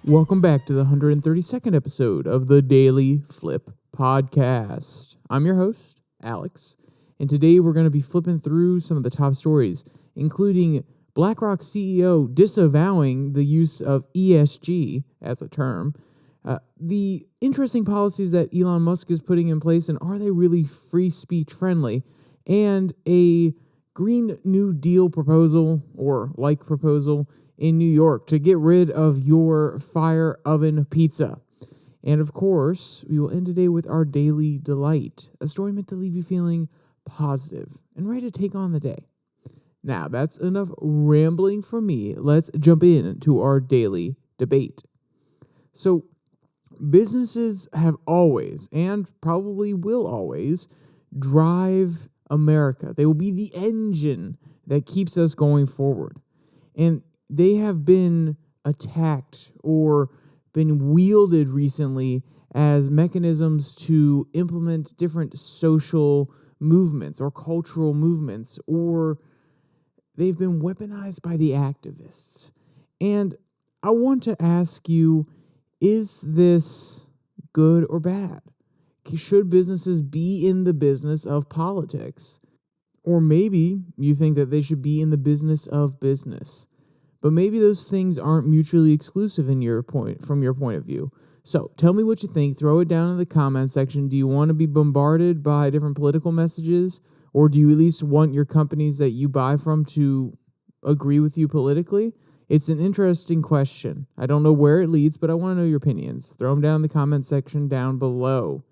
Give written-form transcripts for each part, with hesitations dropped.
Welcome back to the 132nd episode of the Daily Flip podcast. I'm your host, Alex, and today we're going to be flipping through some of the top stories, including BlackRock CEO disavowing the use of ESG as a term, the interesting policies that Elon Musk is putting in place, and are they really free speech friendly, and a Green New Deal proposal, or like proposal, in New York to get rid of your fire oven pizza. And of course, we will end today with our Daily Delight, a story meant to leave you feeling positive and ready to take on the day. Now, that's enough rambling from me. Let's jump into our daily debate. So, businesses have always, and probably will always, drive America. They will be the engine that keeps us going forward. And they have been attacked or been wielded recently as mechanisms to implement different social movements or cultural movements, or they've been weaponized by the activists. And I want to ask you, is this good or bad? Should businesses be in the business of politics? Or maybe you think that they should be in the business of business. But maybe those things aren't mutually exclusive from your point of view. So tell me what you think. Throw it down in the comment section. Do you want to be bombarded by different political messages? Or do you at least want your companies that you buy from to agree with you politically? It's an interesting question. I don't know where it leads, but I want to know your opinions. Throw them down in the comment section down below.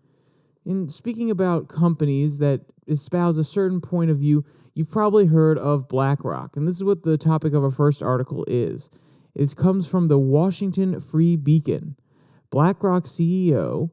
In speaking about companies that espouse a certain point of view, you've probably heard of BlackRock, and this is what the topic of our first article is. It comes from the Washington Free Beacon. BlackRock CEO,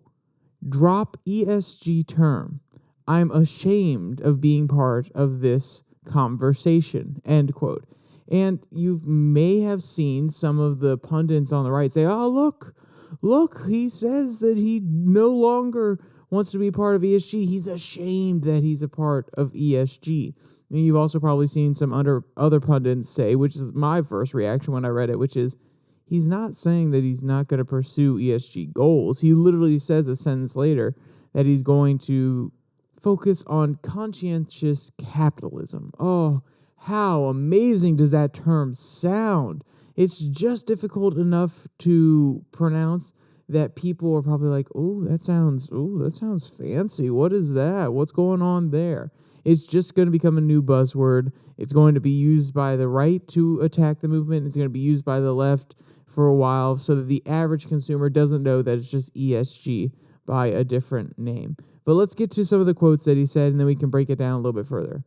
drop ESG term. I'm ashamed of being part of this conversation, end quote. And you may have seen some of the pundits on the right say, oh, look, he says that he no longer wants to be part of ESG. He's ashamed that he's a part of ESG. And you've also probably seen some other pundits say, which is my first reaction when I read it, which is he's not saying that he's not going to pursue ESG goals. He literally says a sentence later that he's going to focus on conscientious capitalism. Oh, how amazing does that term sound? It's just difficult enough to pronounce that people are probably like, that sounds fancy. What is that? What's going on there? It's just going to become a new buzzword. It's going to be used by the right to attack the movement. It's going to be used by the left for a while so that the average consumer doesn't know that it's just ESG by a different name. But let's get to some of the quotes that he said, and then we can break it down a little bit further.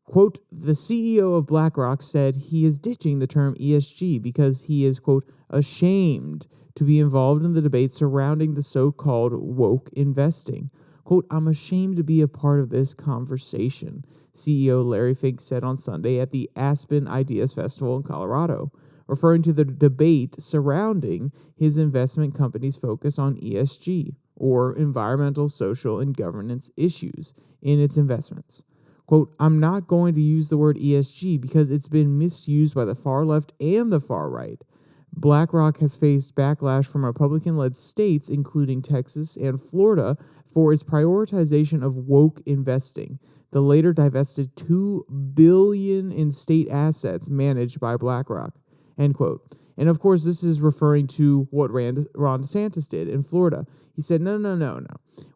Quote, the CEO of BlackRock said he is ditching the term ESG because he is, quote, ashamed to be involved in the debate surrounding the so-called woke investing. Quote, I'm ashamed to be a part of this conversation, CEO Larry Fink said on Sunday at the Aspen Ideas Festival in Colorado, referring to the debate surrounding his investment company's focus on ESG, or environmental, social, and governance issues in its investments. Quote, I'm not going to use the word ESG because it's been misused by the far left and the far right. BlackRock has faced backlash from Republican-led states, including Texas and Florida, for its prioritization of woke investing. The later divested $2 billion in state assets managed by BlackRock, end quote. And of course, this is referring to what Ron DeSantis did in Florida. He said, no.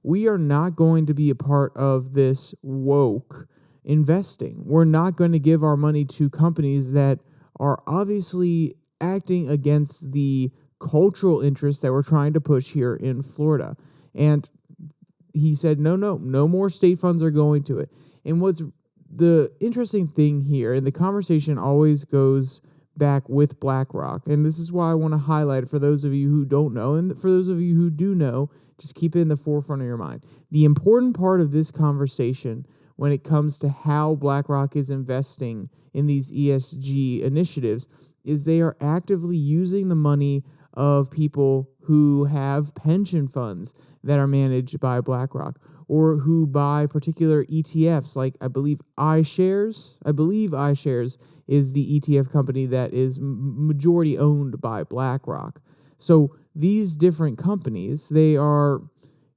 We are not going to be a part of this woke investing. We're not going to give our money to companies that are obviously acting against the cultural interests that we're trying to push here in Florida. And he said, no more state funds are going to it. And what's the interesting thing here, and the conversation always goes back with BlackRock, and this is why I want to highlight it for those of you who don't know, and for those of you who do know, just keep it in the forefront of your mind. The important part of this conversation when it comes to how BlackRock is investing in these ESG initiatives is they are actively using the money of people who have pension funds that are managed by BlackRock, or who buy particular ETFs, like I believe iShares. I believe iShares is the ETF company that is majority owned by BlackRock. So these different companies, they are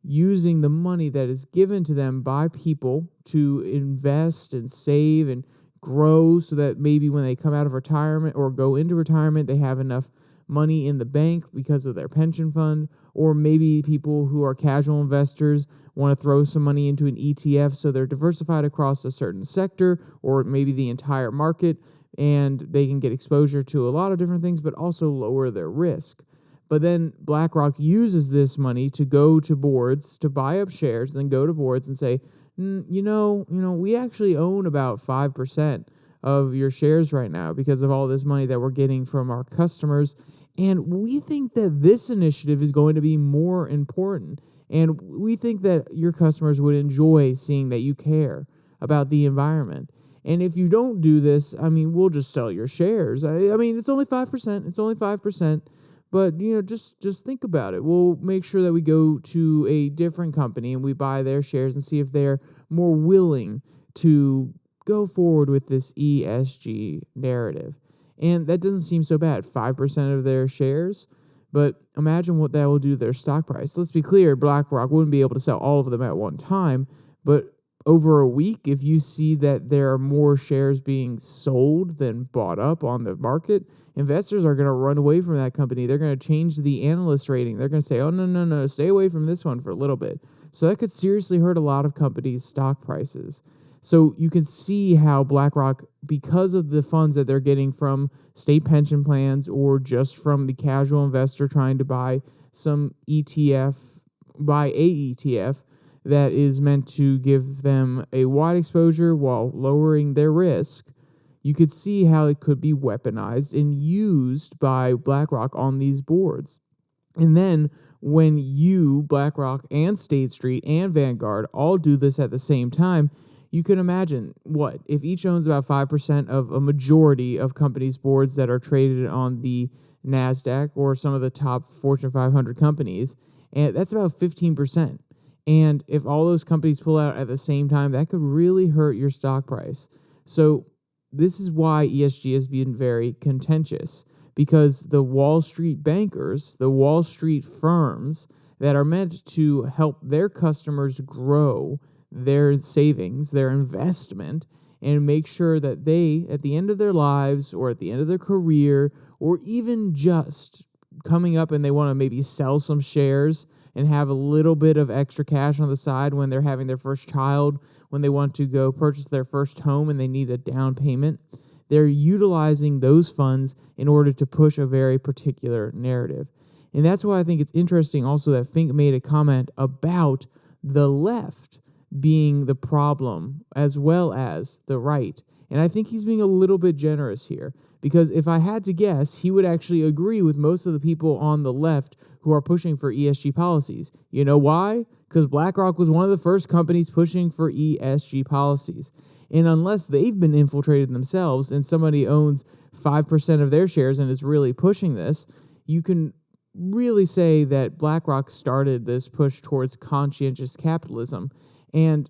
using the money that is given to them by people to invest and save and grow so that maybe when they come out of retirement or go into retirement, they have enough money in the bank because of their pension fund. Or maybe people who are casual investors want to throw some money into an ETF so they're diversified across a certain sector or maybe the entire market, and they can get exposure to a lot of different things but also lower their risk. But then BlackRock uses this money to go to boards to buy up shares, and then go to boards and say, we actually own about 5% of your shares right now because of all this money that we're getting from our customers. And we think that this initiative is going to be more important. And we think that your customers would enjoy seeing that you care about the environment. And if you don't do this, we'll just sell your shares. It's only 5%. It's only 5%. But, just think about it. We'll make sure that we go to a different company and we buy their shares and see if they're more willing to go forward with this ESG narrative. And that doesn't seem so bad, 5% of their shares. But imagine what that will do to their stock price. Let's be clear, BlackRock wouldn't be able to sell all of them at one time, but over a week, if you see that there are more shares being sold than bought up on the market, investors are going to run away from that company. They're going to change the analyst rating. They're going to say, oh, no, stay away from this one for a little bit. So that could seriously hurt a lot of companies' stock prices. So you can see how BlackRock, because of the funds that they're getting from state pension plans or just from the casual investor trying to buy a ETF that is meant to give them a wide exposure while lowering their risk, you could see how it could be weaponized and used by BlackRock on these boards. And then when you, BlackRock and State Street and Vanguard all do this at the same time, you can imagine if each owns about 5% of a majority of companies' boards that are traded on the NASDAQ or some of the top Fortune 500 companies, and that's about 15%. And if all those companies pull out at the same time, that could really hurt your stock price. So this is why ESG has been very contentious, because the Wall Street bankers, the Wall Street firms that are meant to help their customers grow their savings, their investment, and make sure that they, at the end of their lives or at the end of their career, or even just coming up and they want to maybe sell some shares and have a little bit of extra cash on the side when they're having their first child, when they want to go purchase their first home and they need a down payment, they're utilizing those funds in order to push a very particular narrative. And that's why I think it's interesting also that Fink made a comment about the left being the problem as well as the right. And I think he's being a little bit generous here, because if I had to guess, he would actually agree with most of the people on the left who are pushing for ESG policies. You know why? Because BlackRock was one of the first companies pushing for ESG policies. And unless they've been infiltrated themselves and somebody owns 5% of their shares and is really pushing this, you can really say that BlackRock started this push towards conscientious capitalism. And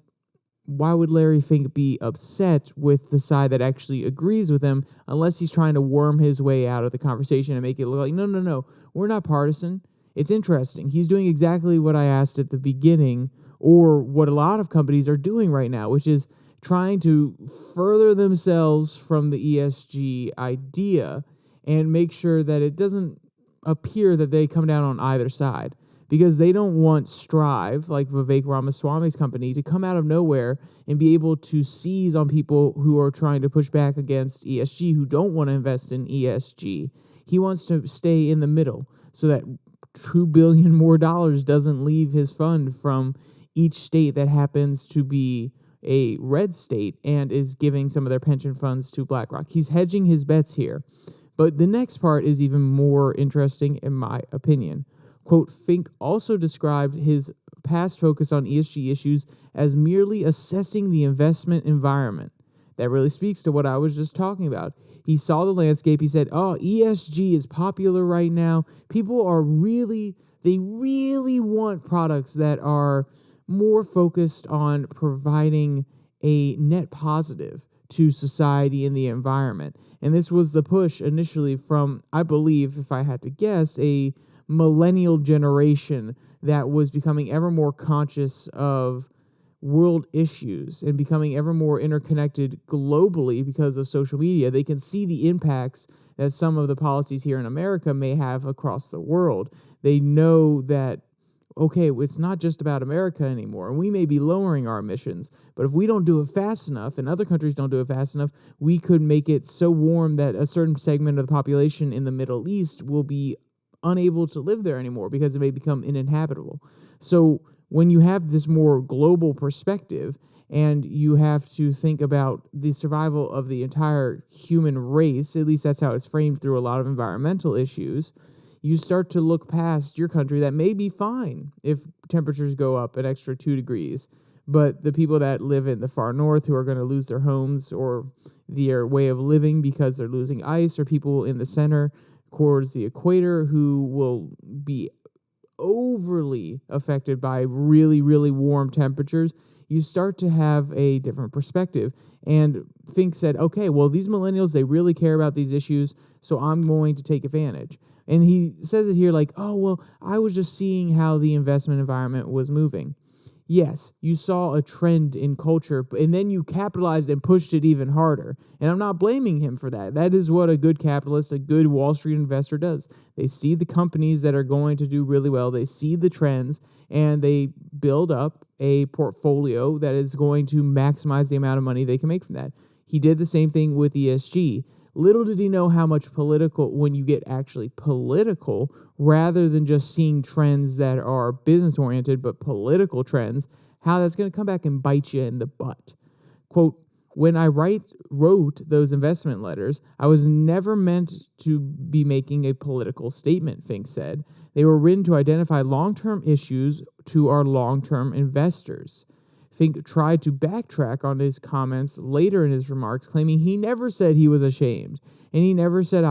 why would Larry Fink be upset with the side that actually agrees with him unless he's trying to worm his way out of the conversation and make it look like, no, we're not partisan. It's interesting. He's doing exactly what I asked at the beginning, or what a lot of companies are doing right now, which is trying to further themselves from the ESG idea and make sure that it doesn't appear that they come down on either side. Because they don't want Strive, like Vivek Ramaswamy's company, to come out of nowhere and be able to seize on people who are trying to push back against ESG, who don't want to invest in ESG. He wants to stay in the middle so that $2 billion more doesn't leave his fund from each state that happens to be a red state and is giving some of their pension funds to BlackRock. He's hedging his bets here. But the next part is even more interesting, in my opinion. Quote, Fink also described his past focus on ESG issues as merely assessing the investment environment. That really speaks to what I was just talking about. He saw the landscape. He said, ESG is popular right now. People they really want products that are more focused on providing a net positive to society and the environment. And this was the push initially from, I believe, if I had to guess, a millennial generation that was becoming ever more conscious of world issues and becoming ever more interconnected globally because of social media. They can see the impacts that some of the policies here in America may have across the world. They know that, okay, it's not just about America anymore, and we may be lowering our emissions, but if we don't do it fast enough, and other countries don't do it fast enough, we could make it so warm that a certain segment of the population in the Middle East will be unable to live there anymore because it may become uninhabitable. So when you have this more global perspective and you have to think about the survival of the entire human race, at least that's how it's framed through a lot of environmental issues, you start to look past your country that may be fine if temperatures go up an extra 2 degrees, but the people that live in the far north who are going to lose their homes or their way of living because they're losing ice, or people in the center towards the equator who will be overly affected by really, really warm temperatures, you start to have a different perspective. And Fink said, okay, well, these millennials, they really care about these issues, so I'm going to take advantage. And he says it here like, oh, well, I was just seeing how the investment environment was moving. Yes, you saw a trend in culture, and then you capitalized and pushed it even harder. And I'm not blaming him for that. That is what a good capitalist, a good Wall Street investor does. They see the companies that are going to do really well. They see the trends, and they build up a portfolio that is going to maximize the amount of money they can make from that. He did the same thing with ESG. Little did he know how much political, when you get actually political, rather than just seeing trends that are business-oriented, but political trends, how that's going to come back and bite you in the butt. Quote, when I wrote those investment letters, I was never meant to be making a political statement, Fink said. They were written to identify long-term issues to our long-term investors. Fink tried to backtrack on his comments later in his remarks, claiming he never said he was ashamed. And he never said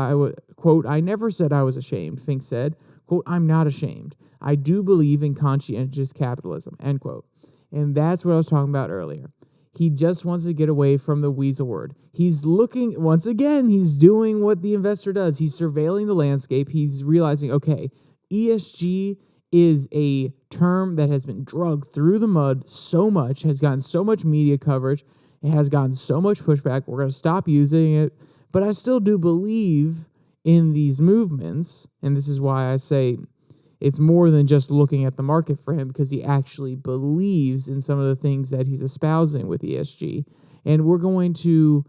quote, I never said I was ashamed, Fink said. Quote, I'm not ashamed. I do believe in conscientious capitalism, end quote. And that's what I was talking about earlier. He just wants to get away from the weasel word. He's looking, once again, he's doing what the investor does. He's surveilling the landscape. He's realizing, okay, ESG is a term that has been dragged through the mud so much, has gotten so much media coverage, it has gotten so much pushback. We're going to stop using it. But I still do believe in these movements, and this is why I say it's more than just looking at the market for him, because he actually believes in some of the things that he's espousing with ESG. And we're going to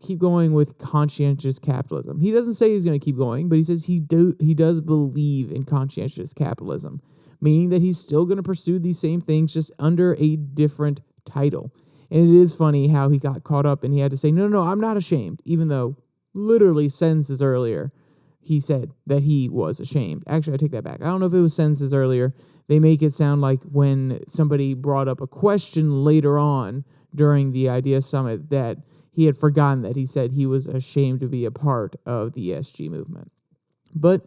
keep going with conscientious capitalism. He doesn't say he's going to keep going, but he says he does believe in conscientious capitalism, meaning that he's still going to pursue these same things just under a different title. And it is funny how he got caught up and he had to say, no, I'm not ashamed, even though literally sentences earlier he said that he was ashamed. Actually, I take that back. I don't know if it was sentences earlier. They make it sound like when somebody brought up a question later on during the Idea Summit that he had forgotten that he said he was ashamed to be a part of the ESG movement. But,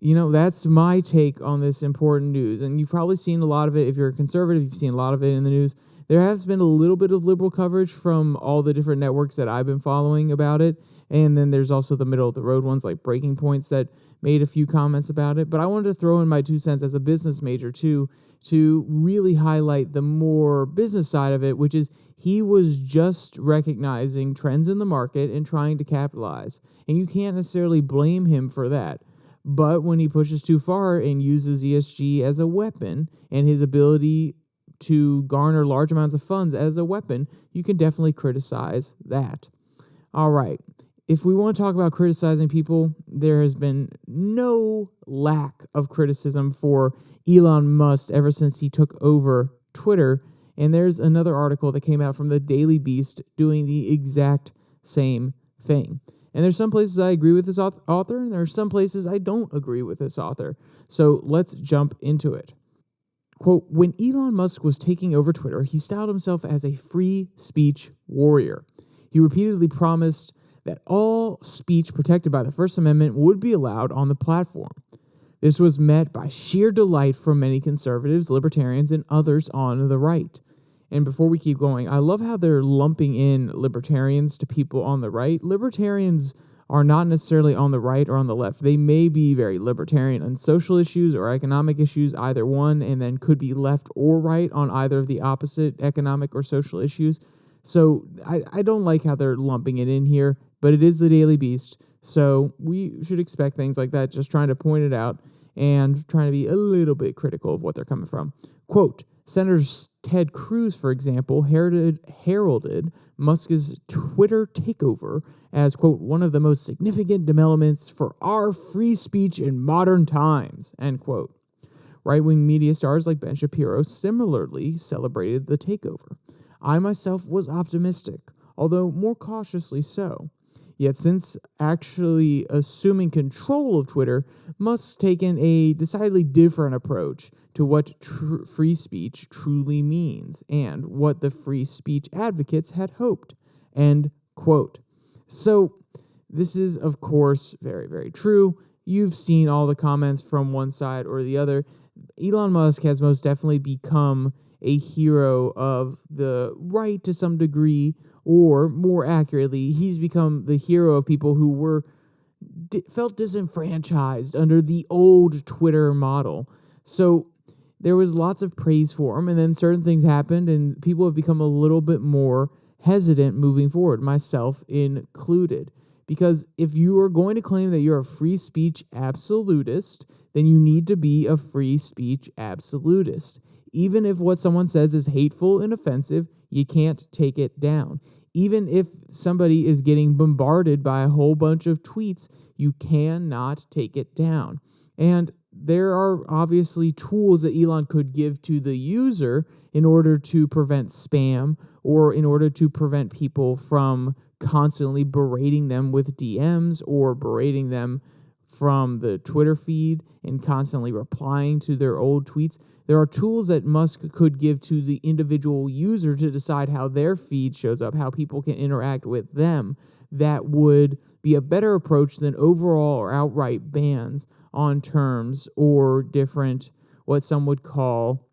that's my take on this important news. And you've probably seen a lot of it. If you're a conservative, you've seen a lot of it in the news. There has been a little bit of liberal coverage from all the different networks that I've been following about it. And then there's also the middle-of-the-road ones like Breaking Points that made a few comments about it. But I wanted to throw in my 2 cents as a business major, too, to really highlight the more business side of it, which is he was just recognizing trends in the market and trying to capitalize. And you can't necessarily blame him for that. But when he pushes too far and uses ESG as a weapon and his ability to garner large amounts of funds as a weapon, you can definitely criticize that. All right. If we want to talk about criticizing people, there has been no lack of criticism for Elon Musk ever since he took over Twitter. And there's another article that came out from the Daily Beast doing the exact same thing. And there's some places I agree with this author, and there are some places I don't agree with this author. So let's jump into it. Quote, when Elon Musk was taking over Twitter, he styled himself as a free speech warrior. He repeatedly promised that all speech protected by the First Amendment would be allowed on the platform. This was met by sheer delight from many conservatives, libertarians, and others on the right. And before we keep going, I love how they're lumping in libertarians to people on the right. Libertarians are not necessarily on the right or on the left. They may be very libertarian on social issues or economic issues, either one, and then could be left or right on either of the opposite economic or social issues. So I don't like how they're lumping it in here, but it is the Daily Beast, so we should expect things like that, just trying to point it out and trying to be a little bit critical of what they're coming from. Quote, Senator Ted Cruz, for example, heralded Musk's Twitter takeover as, quote, one of the most significant developments for our free speech in modern times, end quote. Right-wing media stars like Ben Shapiro similarly celebrated the takeover. I myself was optimistic, although more cautiously so. Yet since actually assuming control of Twitter, Musk's taken a decidedly different approach to what free speech truly means and what the free speech advocates had hoped. End quote. So this is, of course, very, very true. You've seen all the comments from one side or the other. Elon Musk has most definitely become a hero of the right to some degree, or more accurately, he's become the hero of people who were felt disenfranchised under the old Twitter model. So there was lots of praise for him, and then certain things happened, and people have become a little bit more hesitant moving forward, myself included. Because if you are going to claim that you're a free speech absolutist, then you need to be a free speech absolutist. Even if what someone says is hateful and offensive, you can't take it down. Even if somebody is getting bombarded by a whole bunch of tweets, you cannot take it down. And there are obviously tools that Elon could give to the user in order to prevent spam or in order to prevent people from constantly berating them with DMs or berating them from the Twitter feed and constantly replying to their old tweets. There are tools that Musk could give to the individual user to decide how their feed shows up, how people can interact with them. That would be a better approach than overall or outright bans on terms or different, what some would call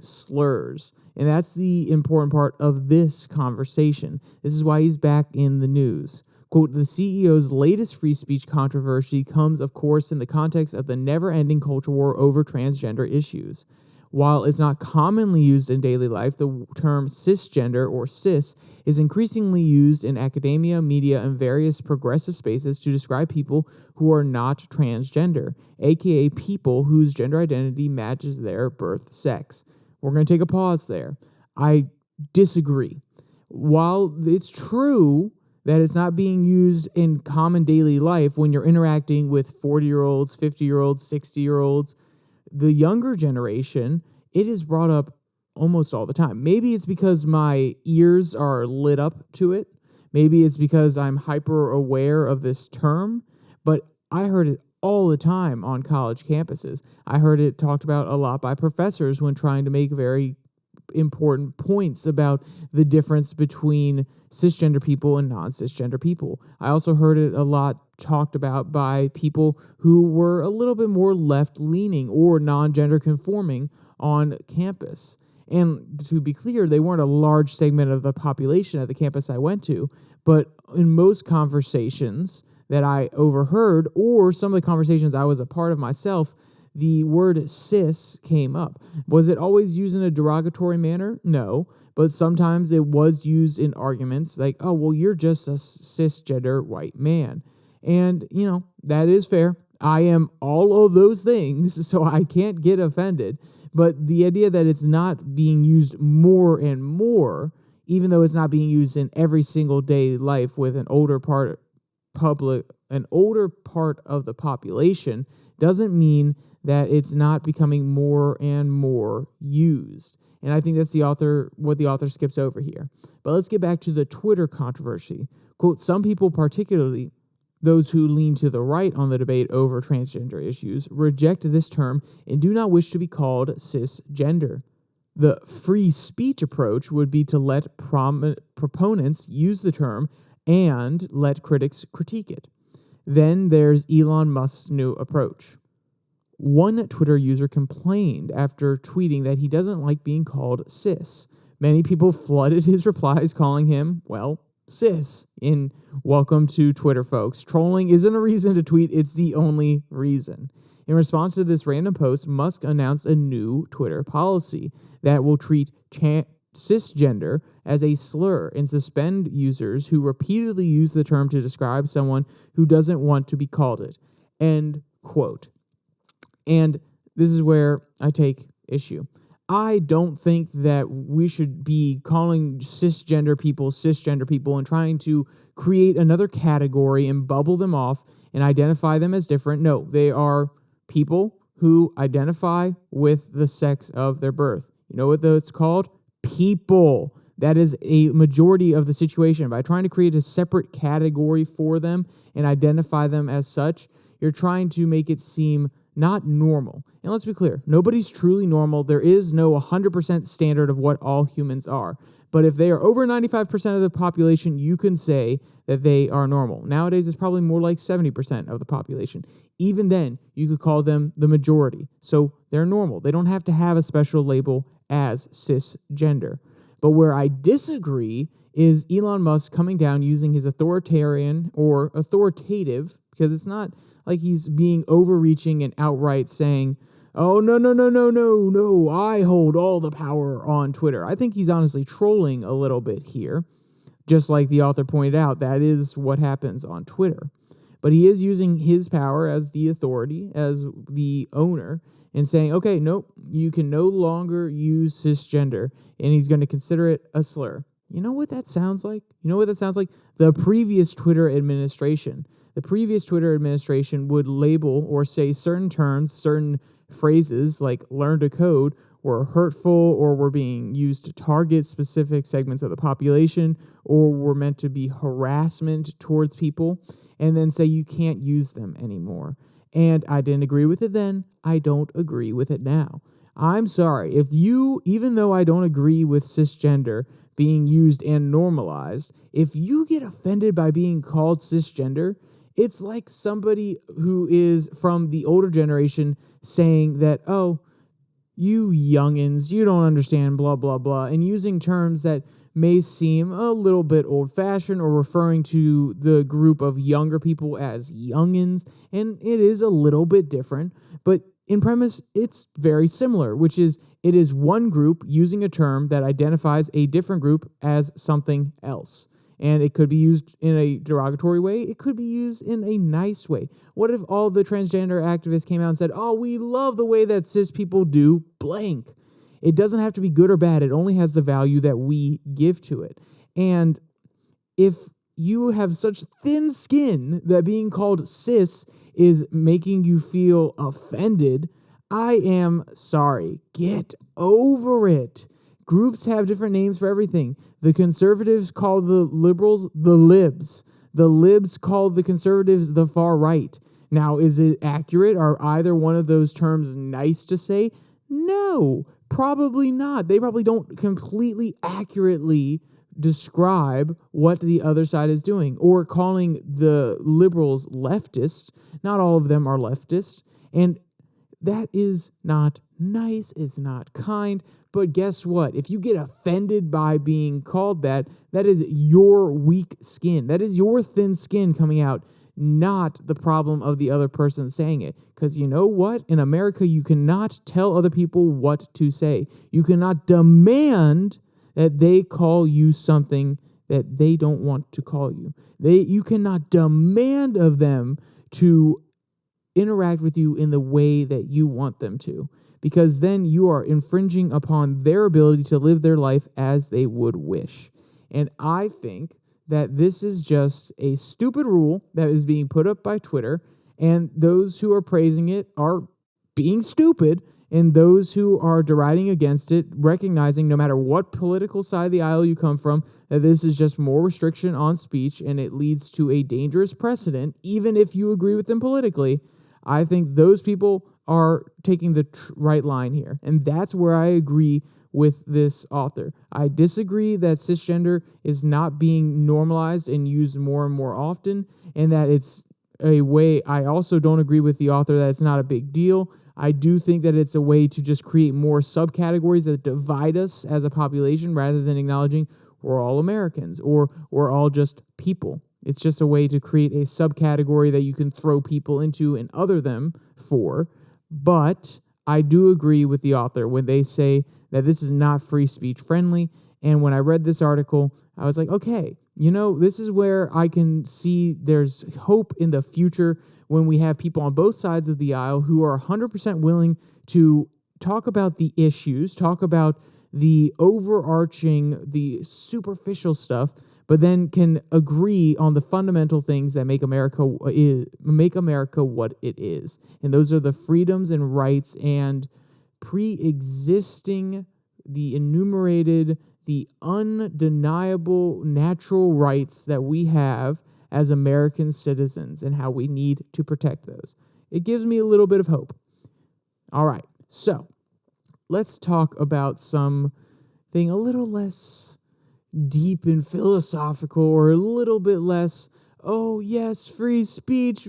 slurs. And that's the important part of this conversation. This is why he's back in the news. Quote, the CEO's latest free speech controversy comes, of course, in the context of the never-ending culture war over transgender issues. While it's not commonly used in daily life, the term cisgender or cis is increasingly used in academia, media, and various progressive spaces to describe people who are not transgender, aka people whose gender identity matches their birth sex. We're going to take a pause there. I disagree. While it's true that it's not being used in common daily life when you're interacting with 40-year-olds, 50-year-olds, 60-year-olds, the younger generation, it is brought up almost all the time. Maybe it's because my ears are lit up to it. Maybe it's because I'm hyper aware of this term, but I heard it all the time on college campuses. I heard it talked about a lot by professors when trying to make very important points about the difference between cisgender people and non-cisgender people. I also heard it a lot talked about by people who were a little bit more left-leaning or non-gender conforming on campus. And to be clear, they weren't a large segment of the population at the campus I went to, but in most conversations that I overheard, or some of the conversations I was a part of myself, the word cis came up. Was it always used in a derogatory manner? No, but sometimes it was used in arguments like, oh, well, you're just a cisgender white man. And, that is fair. I am all of those things, so I can't get offended. But the idea that it's not being used more and more, even though it's not being used in every single day life with an older part of the population, doesn't mean that it's not becoming more and more used. And I think that's what the author skips over here. But let's get back to the Twitter controversy. Quote, some people, particularly those who lean to the right on the debate over transgender issues, reject this term and do not wish to be called cisgender. The free speech approach would be to let proponents use the term and let critics critique it. Then there's Elon Musk's new approach. One Twitter user complained after tweeting that he doesn't like being called cis. Many people flooded his replies calling him, well, cis. And welcome to Twitter, folks. Trolling isn't a reason to tweet, it's the only reason. In response to this random post, Musk announced a new Twitter policy that will treat cisgender as a slur and suspend users who repeatedly use the term to describe someone who doesn't want to be called it. End quote. And this is where I take issue. I don't think that we should be calling cisgender people and trying to create another category and bubble them off and identify them as different. No, they are people who identify with the sex of their birth. You know what it's called? People. That is a majority of the situation. By trying to create a separate category for them and identify them as such, you're trying to make it seem not normal. And let's be clear, nobody's truly normal. There is no 100% standard of what all humans are. But if they are over 95% of the population, you can say that they are normal. Nowadays, it's probably more like 70% of the population. Even then, you could call them the majority. So they're normal. They don't have to have a special label as cisgender. But where I disagree is Elon Musk coming down using his authoritarian or authoritative, because it's not like he's being overreaching and outright saying, oh, no, I hold all the power on Twitter. I think he's honestly trolling a little bit here. Just like the author pointed out, that is what happens on Twitter. But he is using his power as the authority, as the owner, and saying, okay, nope, you can no longer use cisgender, and he's going to consider it a slur. You know what that sounds like? The previous Twitter administration. The previous Twitter administration would label or say certain terms, certain phrases like learn to code were hurtful or were being used to target specific segments of the population or were meant to be harassment towards people, and then say you can't use them anymore. And I didn't agree with it then. I don't agree with it now. I'm sorry. Even though I don't agree with cisgender being used and normalized, if you get offended by being called cisgender, it's like somebody who is from the older generation saying that, oh, you youngins, you don't understand, blah, blah, blah, and using terms that may seem a little bit old-fashioned or referring to the group of younger people as youngins, and it is a little bit different, but in premise, it's very similar, which is it is one group using a term that identifies a different group as something else. And it could be used in a derogatory way. It could be used in a nice way. What if all the transgender activists came out and said, oh, we love the way that cis people do blank? It doesn't have to be good or bad. It only has the value that we give to it. And if you have such thin skin that being called cis is making you feel offended, I am sorry. Get over it. Groups have different names for everything. The conservatives call the liberals the libs. The libs call the conservatives the far right. Now, is it accurate? Are either one of those terms nice to say? No, probably not. They probably don't completely accurately describe what the other side is doing. Or calling the liberals leftists. Not all of them are leftists. And that is not nice. It's not kind. But guess what? If you get offended by being called that, that is your weak skin. That is your thin skin coming out, not the problem of the other person saying it. Because you know what? In America, you cannot tell other people what to say. You cannot demand that they call you something that they don't want to call you. You cannot demand of them to interact with you in the way that you want them to, because then you are infringing upon their ability to live their life as they would wish. And I think that this is just a stupid rule that is being put up by Twitter, and those who are praising it are being stupid, and those who are deriding against it, recognizing no matter what political side of the aisle you come from, that this is just more restriction on speech, and it leads to a dangerous precedent, even if you agree with them politically. I think those people are taking the right line here. And that's where I agree with this author. I disagree that cisgender is not being normalized and used more and more often, and that it's a way. I also don't agree with the author that it's not a big deal. I do think that it's a way to just create more subcategories that divide us as a population rather than acknowledging we're all Americans, or we're all just people. It's just a way to create a subcategory that you can throw people into and other them for. But I do agree with the author when they say that this is not free speech friendly. And when I read this article, I was like, okay, this is where I can see there's hope in the future when we have people on both sides of the aisle who are 100% willing to talk about the issues, talk about the overarching, the superficial stuff, but then can agree on the fundamental things that make America what it is. And those are the freedoms and rights and pre-existing, the enumerated, the undeniable natural rights that we have as American citizens and how we need to protect those. It gives me a little bit of hope. All right, so let's talk about something a little less deep and philosophical, or a little bit less, oh yes, free speech,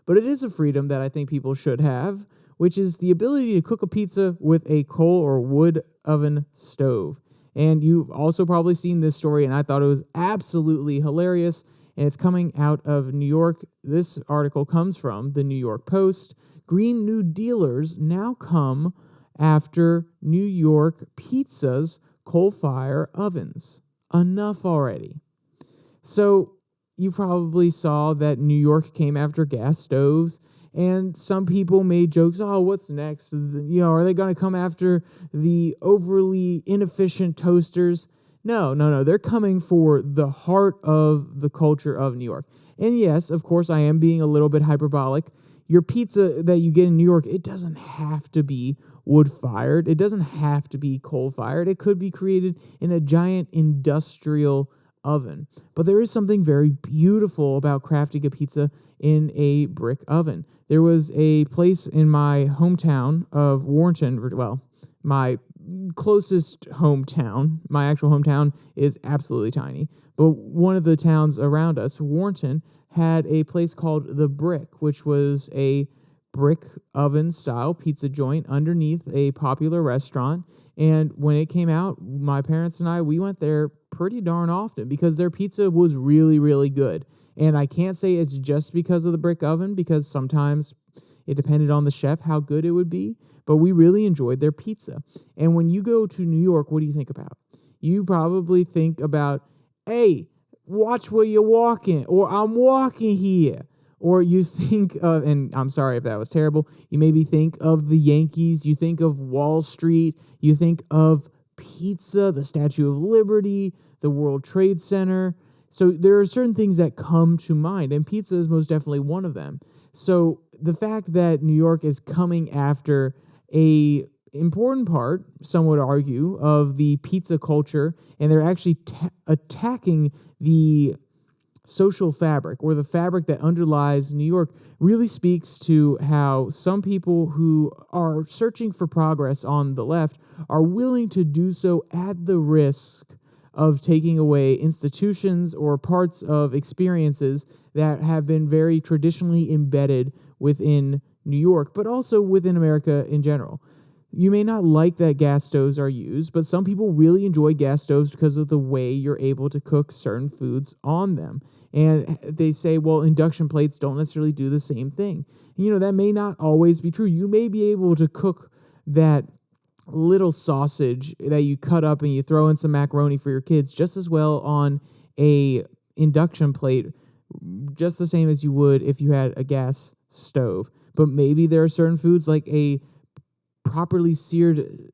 but it is a freedom that I think people should have, which is the ability to cook a pizza with a coal or wood oven stove. And you've also probably seen this story, and I thought it was absolutely hilarious, and it's coming out of New York. This article comes from the New York Post. Green New Dealers now come after New York pizza's coal fire ovens. Enough already. So you probably saw that New York came after gas stoves, and some people made jokes, oh, what's next? Are they going to come after the overly inefficient toasters? No. They're coming for the heart of the culture of New York. And yes, of course, I am being a little bit hyperbolic. Your pizza that you get in New York, it doesn't have to be wood-fired. It doesn't have to be coal-fired. It could be created in a giant industrial oven. But there is something very beautiful about crafting a pizza in a brick oven. There was a place in my hometown of Warrenton, my closest hometown. My actual hometown is absolutely tiny. But one of the towns around us, Warrenton, had a place called The Brick, which was a brick oven style pizza joint underneath a popular restaurant. And when it came out, my parents and I, we went there pretty darn often because their pizza was really, really good. And I can't say it's just because of the brick oven, because sometimes it depended on the chef how good it would be, but we really enjoyed their pizza. And when you go to New York, what do you think about? You probably think about, hey, watch where you're walking, or I'm walking here. Or you think of, and I'm sorry if that was terrible, you maybe think of the Yankees, you think of Wall Street, you think of pizza, the Statue of Liberty, the World Trade Center. So there are certain things that come to mind, and pizza is most definitely one of them. So the fact that New York is coming after a important part, some would argue, of the pizza culture, and they're actually attacking the social fabric, or the fabric that underlies New York, really speaks to how some people who are searching for progress on the left are willing to do so at the risk of taking away institutions or parts of experiences that have been very traditionally embedded within New York, but also within America in general. You may not like that gas stoves are used, but some people really enjoy gas stoves because of the way you're able to cook certain foods on them. And they say, well, induction plates don't necessarily do the same thing. That may not always be true. You may be able to cook that little sausage that you cut up and you throw in some macaroni for your kids just as well on a induction plate, just the same as you would if you had a gas stove. But maybe there are certain foods like a properly seared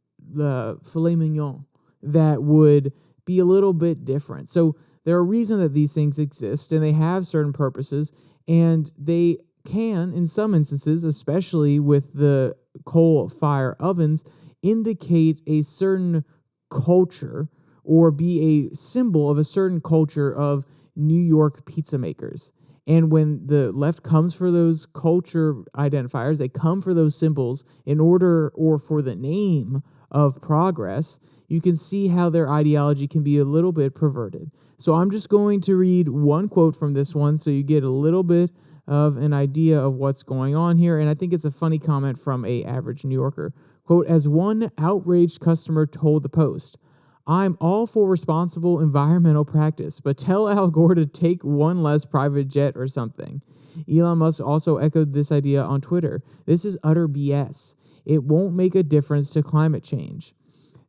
filet mignon that would be a little bit different. So there are reasons that these things exist, and they have certain purposes, and they can, in some instances, especially with the coal fire ovens, indicate a certain culture or be a symbol of a certain culture of New York pizza makers. And when the left comes for those culture identifiers, they come for those symbols in order or for the name of progress, you can see how their ideology can be a little bit perverted. So I'm just going to read one quote from this one so you get a little bit of an idea of what's going on here. And I think it's a funny comment from a average New Yorker. Quote, as one outraged customer told the Post, I'm all for responsible environmental practice, but tell Al Gore to take one less private jet or something. Elon Musk also echoed this idea on Twitter. This is utter BS. It won't make a difference to climate change.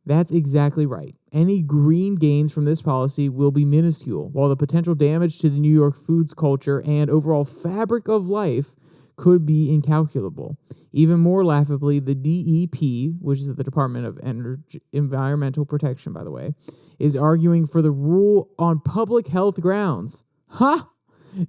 That's exactly right. Any green gains from this policy will be minuscule, while the potential damage to the New York foods culture and overall fabric of life could be incalculable. Even more laughably, the DEP, which is the Department of Environmental Protection, by the way, is arguing for the rule on public health grounds. Huh?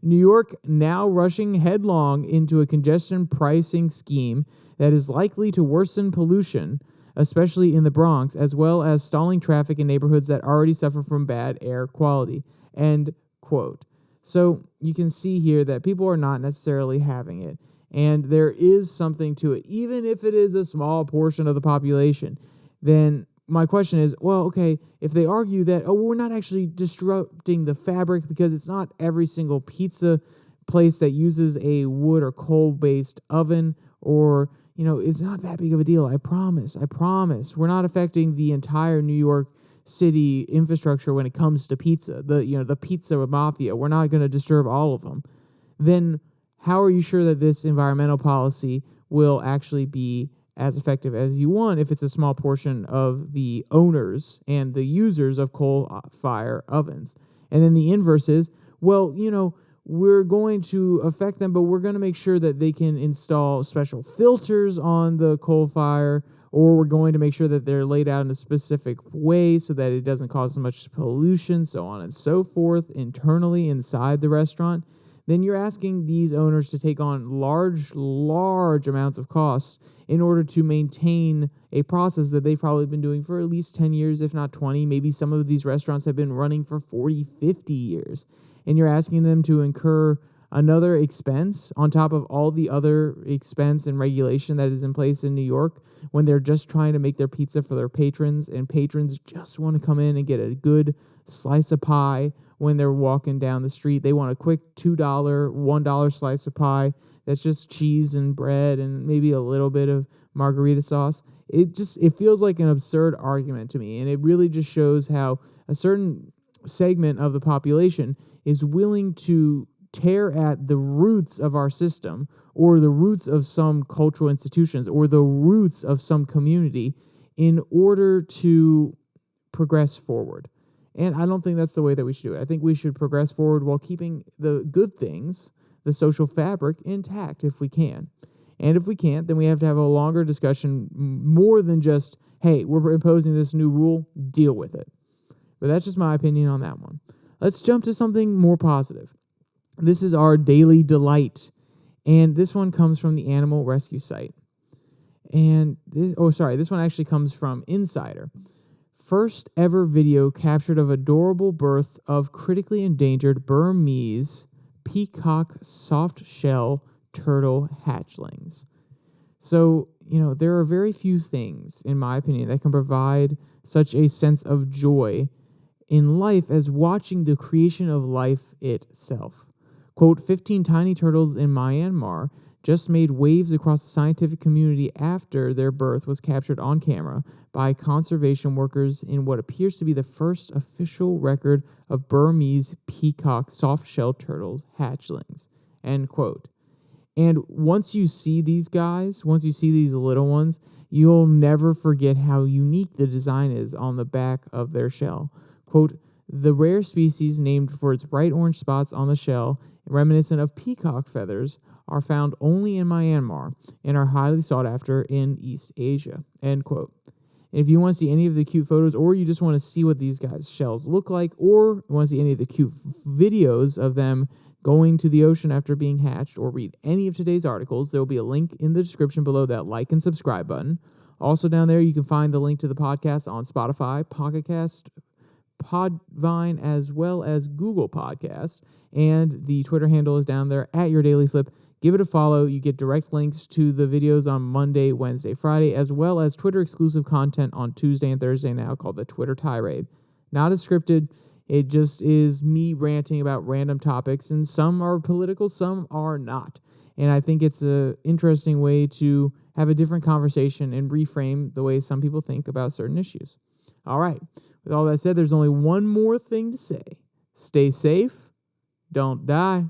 New York now rushing headlong into a congestion pricing scheme that is likely to worsen pollution, especially in the Bronx, as well as stalling traffic in neighborhoods that already suffer from bad air quality. End quote. So you can see here that people are not necessarily having it. And there is something to it. Even if it is a small portion of the population, then my question is, well, okay, if they argue that, we're not actually disrupting the fabric because it's not every single pizza place that uses a wood or coal-based oven, or, it's not that big of a deal. I promise. We're not affecting the entire New York City infrastructure when it comes to pizza. The pizza mafia. We're not going to disturb all of them. Then how are you sure that this environmental policy will actually be as effective as you want if it's a small portion of the owners and the users of coal fire ovens? And then the inverse is, well, we're going to affect them, but we're going to make sure that they can install special filters on the coal fire, or we're going to make sure that they're laid out in a specific way so that it doesn't cause as much pollution, so on and so forth, internally inside the restaurant. Then you're asking these owners to take on large amounts of costs in order to maintain a process that they've probably been doing for at least 10 years, if not 20. Maybe some of these restaurants have been running for 40, 50 years. And you're asking them to incur another expense on top of all the other expense and regulation that is in place in New York when they're just trying to make their pizza for their patrons, and patrons just want to come in and get a good slice of pie when they're walking down the street. They want a quick $2, $1 slice of pie that's just cheese and bread and maybe a little bit of margarita sauce. It feels like an absurd argument to me, and it really just shows how a certain segment of the population is willing to tear at the roots of our system, or the roots of some cultural institutions, or the roots of some community in order to progress forward. And I don't think that's the way that we should do it. I think we should progress forward while keeping the good things, the social fabric, intact if we can. And if we can't, then we have to have a longer discussion, more than just, hey, we're imposing this new rule, deal with it. But that's just my opinion on that one. Let's jump to something more positive. This is our Daily Delight, and this one comes from the Animal Rescue site. And this one actually comes from Insider. First ever video captured of adorable birth of critically endangered Burmese peacock soft-shell turtle hatchlings. So, there are very few things, in my opinion, that can provide such a sense of joy in life as watching the creation of life itself. Quote, 15 tiny turtles in Myanmar just made waves across the scientific community after their birth was captured on camera by conservation workers in what appears to be the first official record of Burmese peacock soft-shell turtle hatchlings, end quote. And once you see these guys, once you see these little ones, you'll never forget how unique the design is on the back of their shell. Quote, the rare species named for its bright orange spots on the shell, reminiscent of peacock feathers, are found only in Myanmar and are highly sought after in East Asia, end quote. And if you want to see any of the cute photos, or you just want to see what these guys' shells look like, or you want to see any of the cute videos of them going to the ocean after being hatched, or read any of today's articles, there will be a link in the description below that like and subscribe button. Also down there, you can find the link to the podcast on Spotify, Pocket Cast, Podvine, as well as Google Podcasts, and the Twitter handle is down there at Your Daily Flip. Give it a follow. You get direct links to the videos on Monday, Wednesday, Friday, as well as Twitter exclusive content on Tuesday and Thursday now called the Twitter Tirade. Not as scripted. It just is me ranting about random topics, and some are political, some are not. And I think it's an interesting way to have a different conversation and reframe the way some people think about certain issues. All right. With all that said, there's only one more thing to say. Stay safe. Don't die.